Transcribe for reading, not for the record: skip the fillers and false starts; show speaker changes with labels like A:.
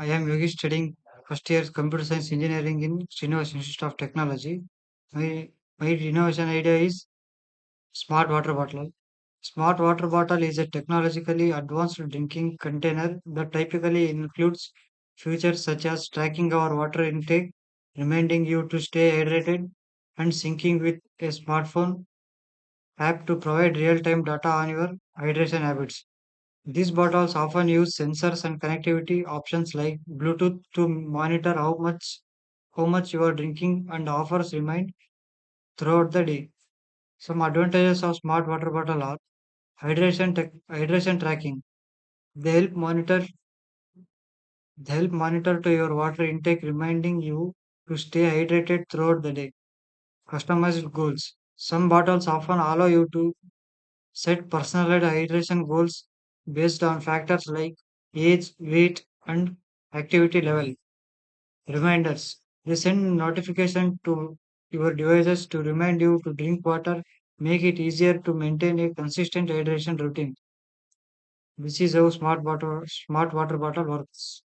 A: I am Yogesh studying first year computer science engineering in Srinivas Institute of Technology. My, my innovation idea is smart water bottle. Smart water bottle is a technologically advanced drinking container that typically includes features such as tracking our water intake, reminding you to stay hydrated, and syncing with a smartphone app to provide real-time data on your hydration habits. These bottles often use sensors and connectivity options like Bluetooth to monitor how much you are drinking and offers remind throughout the day. Some advantages of smart water bottle are hydration tracking. They help monitor they help monitor to your water intake, reminding you to stay hydrated throughout the day. Customized goals. Some bottles often allow you to set personalized hydration goals based on factors like age, weight, and activity level. Reminders. They send notification to your devices to remind you to drink water, make it easier to maintain a consistent hydration routine. This is how smart water bottle works.